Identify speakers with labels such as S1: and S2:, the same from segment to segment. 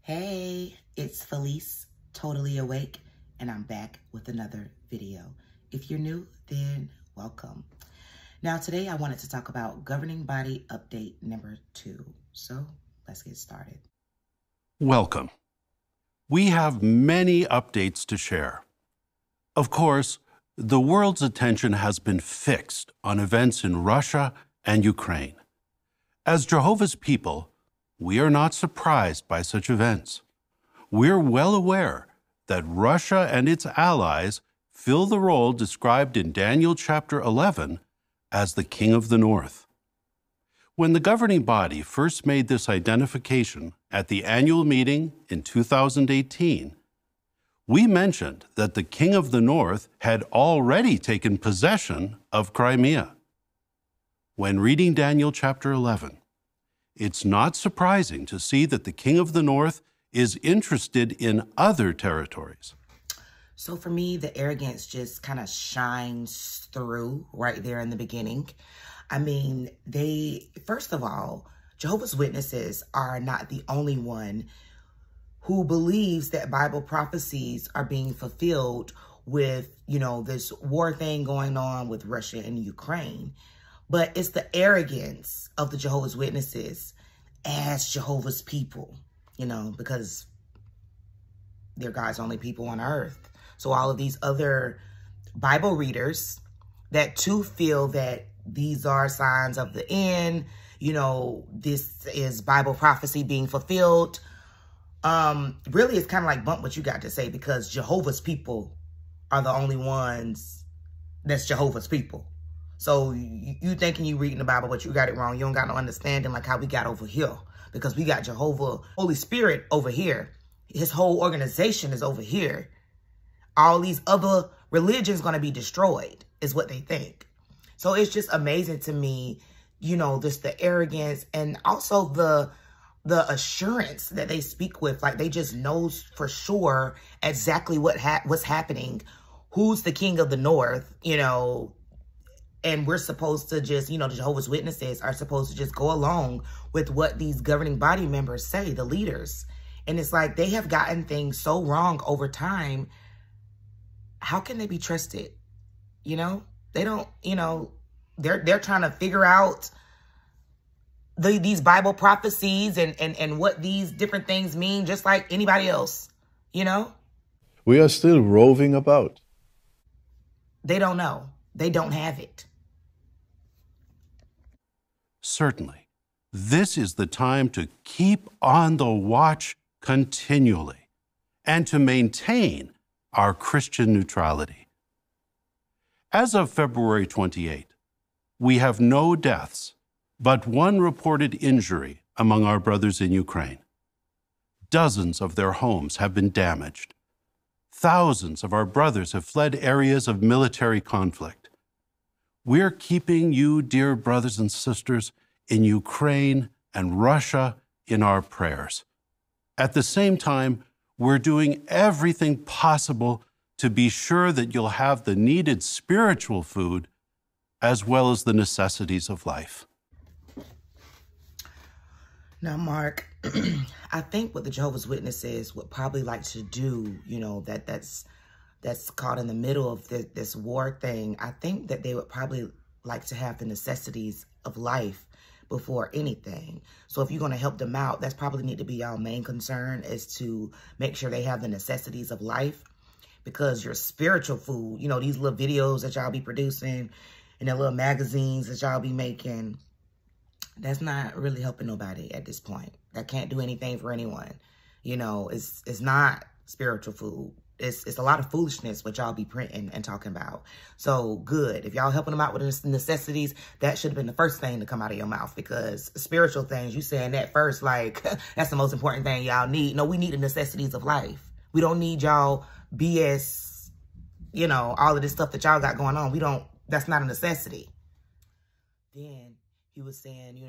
S1: Hey, it's Felice, totally awake, and I'm back with another video. If you're new, then welcome. Now today I wanted to talk about governing body update number 2. So let's get started.
S2: Welcome. We have many updates to share. Of course, the world's attention has been fixed on events in Russia and Ukraine. As Jehovah's people, we are not surprised by such events. We're well aware that Russia and its allies fill the role described in Daniel chapter 11 as the King of the North. When the governing body first made this identification at the annual meeting in 2018, we mentioned that the King of the North had already taken possession of Crimea. When reading Daniel chapter 11, it's not surprising to see that the King of the North is interested in other territories.
S1: So for me, the arrogance just kind of shines through right there in the beginning. I mean, first of all, Jehovah's Witnesses are not the only one who believes that Bible prophecies are being fulfilled with, this war thing going on with Russia and Ukraine. But it's the arrogance of the Jehovah's Witnesses as Jehovah's people, because they're God's only people on earth. So all of these other Bible readers that too feel that these are signs of the end, this is Bible prophecy being fulfilled. Really, it's kind of like bump what you got to say, because Jehovah's people are the only ones that's Jehovah's people. So you thinking you reading the Bible, but you got it wrong. You don't got no understanding like how we got over here, because we got Jehovah, Holy Spirit over here. His whole organization is over here. All these other religions going to be destroyed is what they think. So it's just amazing to me, just the arrogance and also the assurance that they speak with. Like they just know for sure exactly what's happening. Who's the King of the North, and we're supposed to just, the Jehovah's Witnesses are supposed to just go along with what these governing body members say, the leaders. And it's like they have gotten things so wrong over time. How can they be trusted? They don't, they're trying to figure out these Bible prophecies and what these different things mean, just like anybody else,
S3: We are still roving about.
S1: They don't know. They don't have it.
S2: Certainly, this is the time to keep on the watch continually and to maintain our Christian neutrality. As of February 28, we have no deaths, but one reported injury among our brothers in Ukraine. Dozens of their homes have been damaged. Thousands of our brothers have fled areas of military conflict. We're keeping you, dear brothers and sisters, in Ukraine and Russia in our prayers. At the same time, we're doing everything possible to be sure that you'll have the needed spiritual food as well as the necessities of life.
S1: Now, Mark, I think what the Jehovah's Witnesses would probably like to do, that's caught in the middle of this war thing. I think that they would probably like to have the necessities of life before anything. So if you're going to help them out, that's probably need to be our main concern, is to make sure they have the necessities of life, because your spiritual food, these little videos that y'all be producing and the little magazines that y'all be making, that's not really helping nobody at this point. That can't do anything for anyone. It's not spiritual food. It's a lot of foolishness what y'all be printing and talking about. So good. If y'all helping them out with the necessities, that should have been the first thing to come out of your mouth, because spiritual things, you saying that first, like that's the most important thing y'all need. No, we need the necessities of life. We don't need y'all BS, all of this stuff that y'all got going on. That's not a necessity. Then he was saying,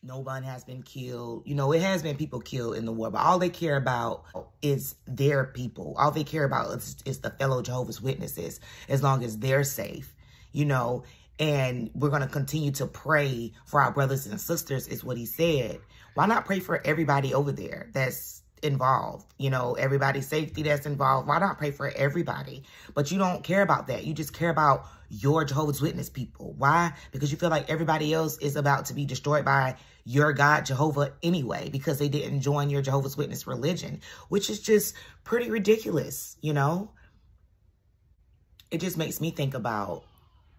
S1: no one has been killed. It has been people killed in the war, but all they care about is their people. All they care about is the fellow Jehovah's Witnesses, as long as they're safe, and we're going to continue to pray for our brothers and sisters, is what he said. Why not pray for everybody over there that's involved? You know, everybody's safety that's involved. Why not pray for everybody? But you don't care about that. You just care about your Jehovah's Witness people. Why? Because you feel like everybody else is about to be destroyed by your God, Jehovah, anyway, because they didn't join your Jehovah's Witness religion, which is just pretty ridiculous, you know? It just makes me think about,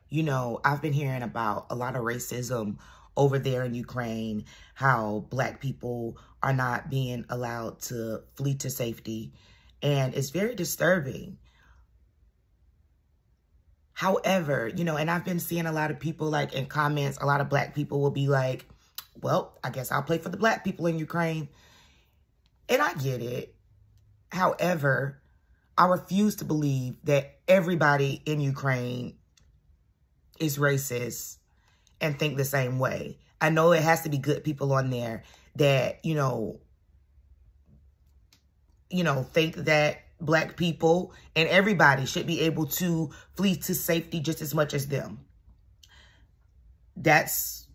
S1: you know, I've been hearing about a lot of racism over there in Ukraine, how Black people are not being allowed to flee to safety. And it's very disturbing. However, you know, and I've been seeing a lot of people like in comments, a lot of Black people will be like, well, I guess I'll play for the Black people in Ukraine. And I get it. However, I refuse to believe that everybody in Ukraine is racist and think the same way. I know it has to be good people on there that, you know, think that Black people and everybody should be able to flee to safety just as much as them. That's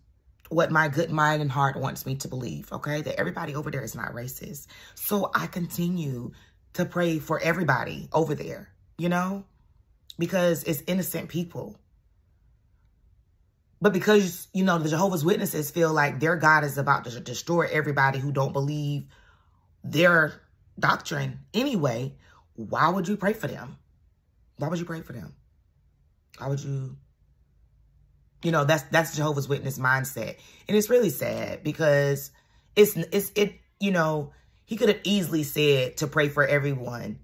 S1: what my good mind and heart wants me to believe, okay? That everybody over there is not racist. So I continue to pray for everybody over there, you know? Because it's innocent people. But because, you know, the Jehovah's Witnesses feel like their God is about to destroy everybody who don't believe their doctrine anyway, why would you pray for them? Why would you pray for them? Why would you? You know, that's Jehovah's Witness mindset. And it's really sad because it, you know, he could have easily said to pray for everyone.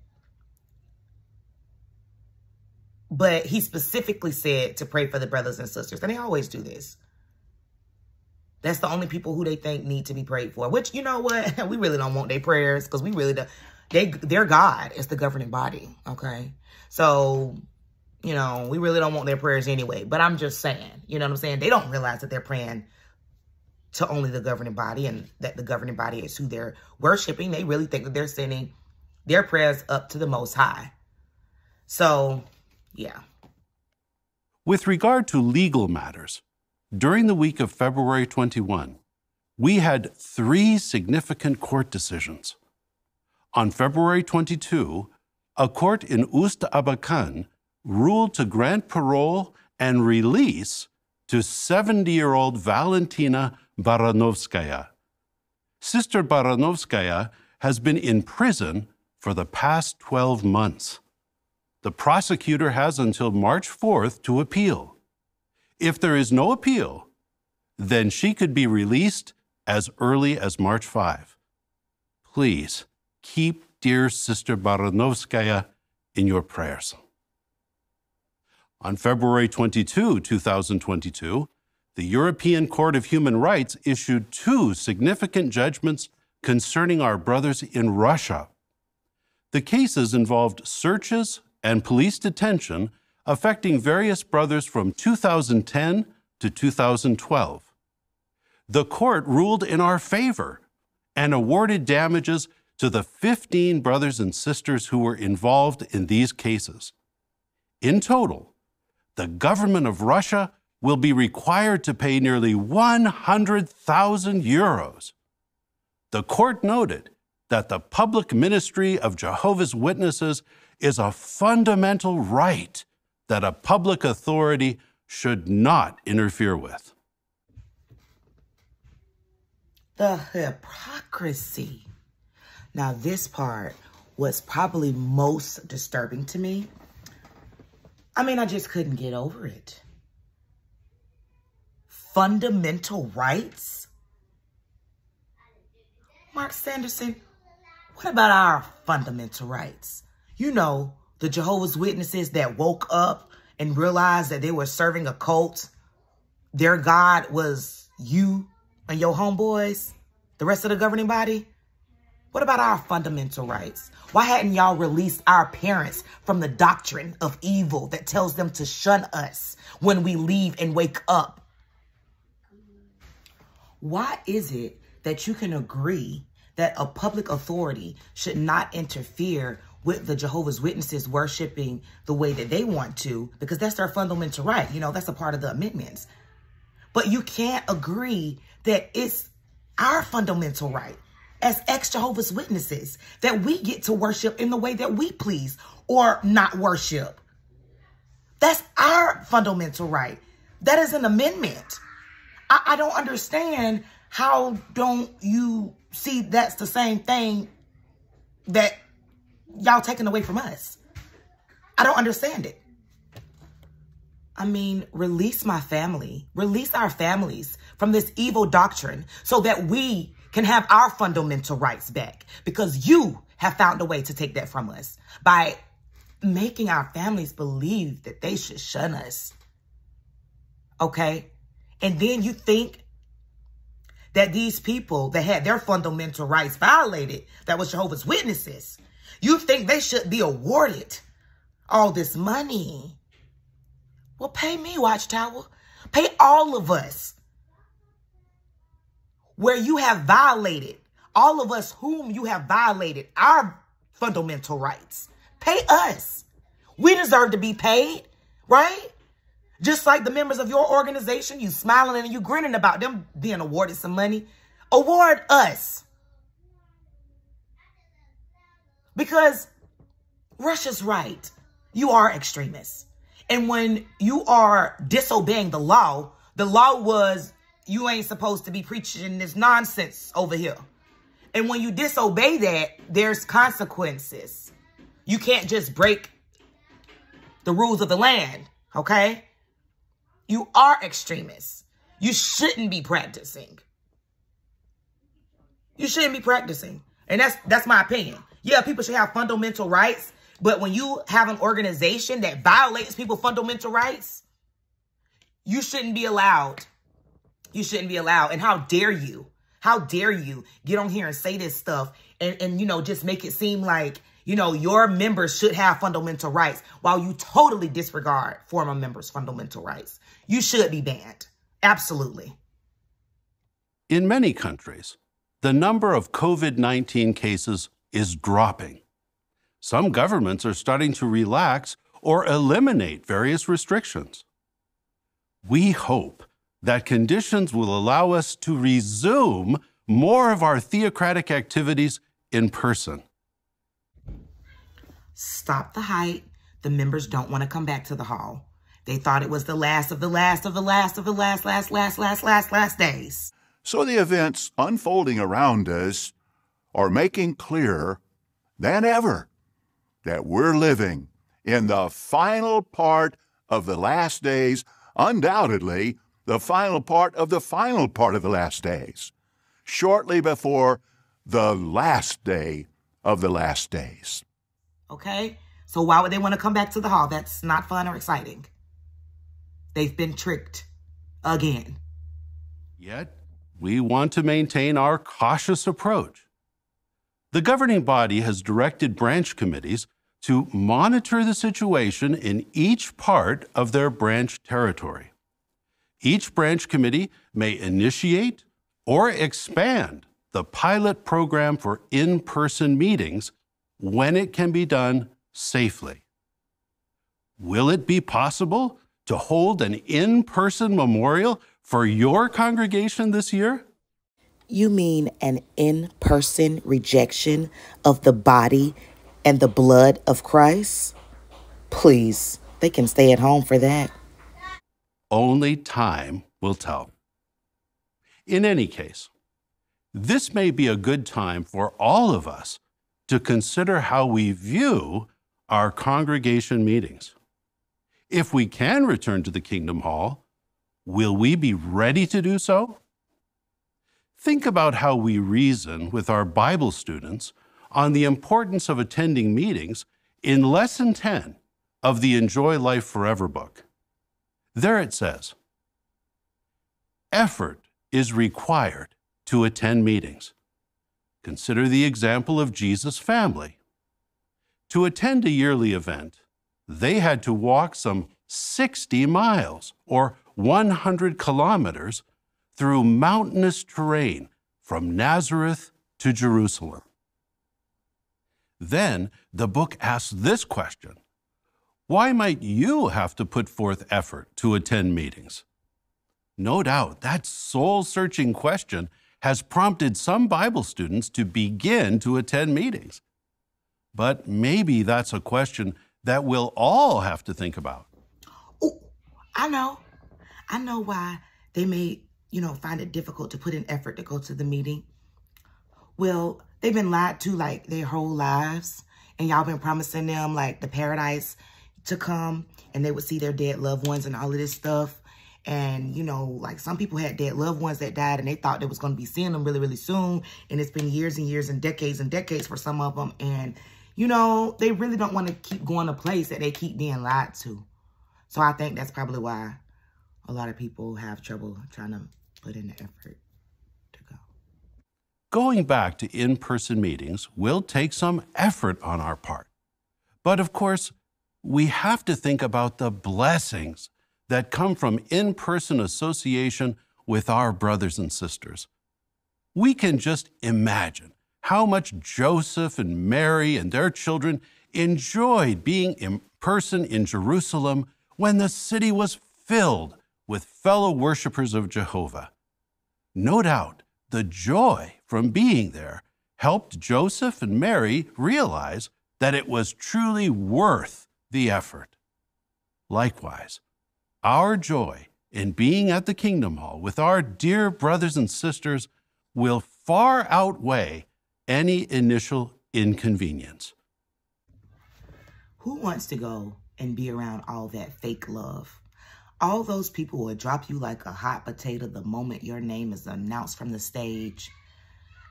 S1: But he specifically said to pray for the brothers and sisters. And they always do this. That's the only people who they think need to be prayed for. Which, you know what? We really don't want their prayers because we really don't. Their God is the governing body, okay? So, you know, we really don't want their prayers anyway. But I'm just saying, you know what I'm saying? They don't realize that they're praying to only the governing body and that the governing body is who they're worshiping. They really think that they're sending their prayers up to the Most High. So, yeah.
S2: With regard to legal matters, during the week of February 21, we had 3 significant court decisions. On February 22, a court in Ust-Abakan ruled to grant parole and release to 70-year-old Valentina Baranovskaya. Sister Baranovskaya has been in prison for the past 12 months. The prosecutor has until March 4th to appeal. If there is no appeal, then she could be released as early as March 5. Please keep dear Sister Baranovskaya in your prayers. On February 22, 2022, the European Court of Human Rights issued 2 significant judgments concerning our brothers in Russia. The cases involved searches and police detention affecting various brothers from 2010 to 2012. The court ruled in our favor and awarded damages to the 15 brothers and sisters who were involved in these cases. In total, the government of Russia will be required to pay nearly 100,000 euros. The court noted that the public ministry of Jehovah's Witnesses is a fundamental right that a public authority should not interfere with.
S1: The hypocrisy. Now, this part was probably most disturbing to me. I mean, I just couldn't get over it. Fundamental rights? Mark Sanderson, what about our fundamental rights? You know, the Jehovah's Witnesses that woke up and realized that they were serving a cult. Their God was you and your homeboys, the rest of the governing body. What about our fundamental rights? Why hadn't y'all released our parents from the doctrine of evil that tells them to shun us when we leave and wake up? Why is it that you can agree that a public authority should not interfere with the Jehovah's Witnesses worshiping the way that they want to, because that's their fundamental right. You know, that's a part of the amendments. But you can't agree that it's our fundamental right as ex-Jehovah's Witnesses, that we get to worship in the way that we please or not worship. That's our fundamental right. That is an amendment. I don't understand how don't you see that's the same thing that y'all taking away from us. I don't understand it. I mean, release my family, release our families from this evil doctrine so that we can have our fundamental rights back, because you have found a way to take that from us by making our families believe that they should shun us. Okay? And then you think that these people that had their fundamental rights violated, that was Jehovah's Witnesses, you think they should be awarded all this money. Well, pay me, Watchtower. Pay all of us. Where you have violated, all of us whom you have violated our fundamental rights. Pay us. We deserve to be paid, right? Just like the members of your organization, you smiling and you grinning about them being awarded some money. Award us. Because Russia's right. You are extremists. And when you are disobeying the law was you ain't supposed to be preaching this nonsense over here. And when you disobey that, there's consequences. You can't just break the rules of the land, okay? You are extremists. You shouldn't be practicing. You shouldn't be practicing. And that's my opinion. Yeah, people should have fundamental rights, but when you have an organization that violates people's fundamental rights, you shouldn't be allowed. You shouldn't be allowed. And how dare you? How dare you get on here and say this stuff and you know, just make it seem like, you know, your members should have fundamental rights while you totally disregard former members' fundamental rights. You should be banned. Absolutely.
S2: In many countries, the number of COVID-19 cases is dropping. Some governments are starting to relax or eliminate various restrictions. We hope that conditions will allow us to resume more of our theocratic activities in person.
S1: Stop the hype. The members don't want to come back to the hall. They thought it was the last of the last of the last of the last days.
S4: So the events unfolding around us are making clearer than ever that we're living in the final part of the last days, undoubtedly the final part of the final part of the last days, shortly before the last day of the last days.
S1: Okay? So why would they want to come back to the hall? That's not fun or exciting. They've been tricked again.
S2: Yet, we want to maintain our cautious approach. The governing body has directed branch committees to monitor the situation in each part of their branch territory. Each branch committee may initiate or expand the pilot program for in-person meetings when it can be done safely. Will it be possible to hold an in-person memorial for your congregation this year?
S1: You mean an in-person rejection of the body and the blood of Christ? Please, they can stay at home for that.
S2: Only time will tell. In any case, this may be a good time for all of us to consider how we view our congregation meetings. If we can return to the Kingdom Hall, will we be ready to do so? Think about how we reason with our Bible students on the importance of attending meetings in Lesson 10 of the Enjoy Life Forever book. There it says, effort is required to attend meetings. Consider the example of Jesus' family. To attend a yearly event, they had to walk some 60 miles or 100 kilometers through mountainous terrain from Nazareth to Jerusalem. Then the book asks this question: why might you have to put forth effort to attend meetings? No doubt that soul-searching question has prompted some Bible students to begin to attend meetings. But maybe that's a question that we'll all have to think about.
S1: Oh, I know why they may, find it difficult to put in effort to go to the meeting. Well, they've been lied to like their whole lives, and y'all been promising them like the paradise to come, and they would see their dead loved ones and all of this stuff. And, like some people had dead loved ones that died, and they thought they was going to be seeing them really, really soon. And it's been years and years and decades for some of them. And, they really don't want to keep going to a place that they keep being lied to. So I think that's probably why a lot of people have trouble trying to put in the effort to go.
S2: Going back to in-person meetings will take some effort on our part. But of course, we have to think about the blessings that come from in-person association with our brothers and sisters. We can just imagine how much Joseph and Mary and their children enjoyed being in person in Jerusalem when the city was filled with fellow worshipers of Jehovah. No doubt, the joy from being there helped Joseph and Mary realize that it was truly worth the effort. Likewise, our joy in being at the Kingdom Hall with our dear brothers and sisters will far outweigh any initial inconvenience.
S1: Who wants to go and be around all that fake love? All those people will drop you like a hot potato the moment your name is announced from the stage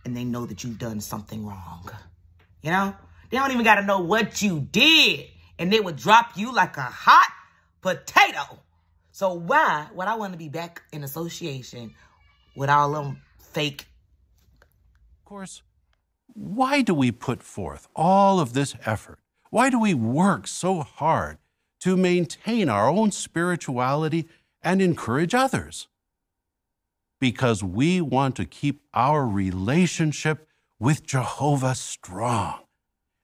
S1: and they know that you've done something wrong. They don't even got to know what you did, and they would drop you like a hot potato. So why would I want to be back in association with all them fake?
S2: Of course, why do we put forth all of this effort? Why do we work so hard to maintain our own spirituality and encourage others? Because we want to keep our relationship with Jehovah strong,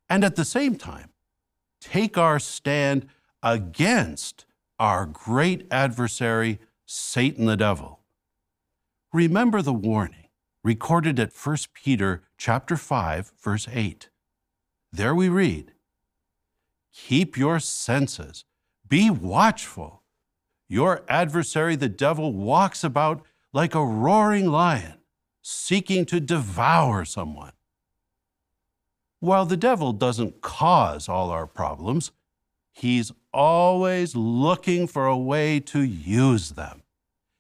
S2: and at the same time, take our stand against our great adversary, Satan the devil. Remember the warning recorded at 1 Peter chapter 5, verse 8. There we read, "Keep your senses, be watchful. Your adversary, the devil, walks about like a roaring lion, seeking to devour someone." While the devil doesn't cause all our problems, he's always looking for a way to use them.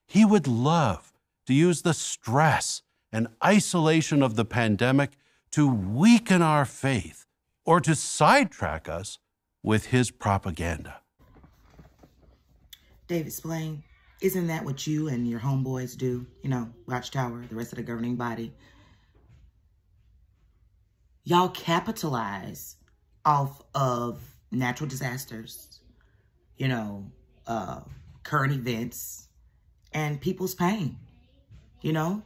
S2: He would love to use the stress and isolation of the pandemic to weaken our faith or to sidetrack us with his propaganda.
S1: David, explain. Isn't that what you and your homeboys do? Watchtower, the rest of the governing body. Y'all capitalize off of natural disasters, current events, and people's pain. You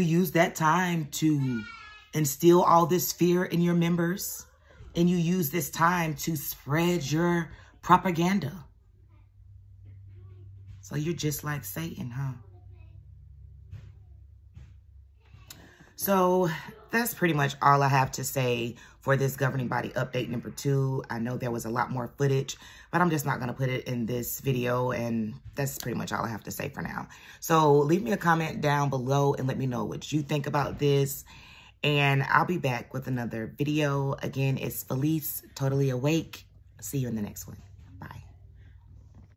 S1: use that time to instill all this fear in your members, and you use this time to spread your propaganda. So you're just like Satan, huh? So that's pretty much all I have to say for this governing body update number 2. I know there was a lot more footage, but I'm just not going to put it in this video, and that's pretty much all I have to say for now. So leave me a comment down below and let me know what you think about this, and I'll be back with another video. Again, it's Felice, Totally Awake. See you in the next one.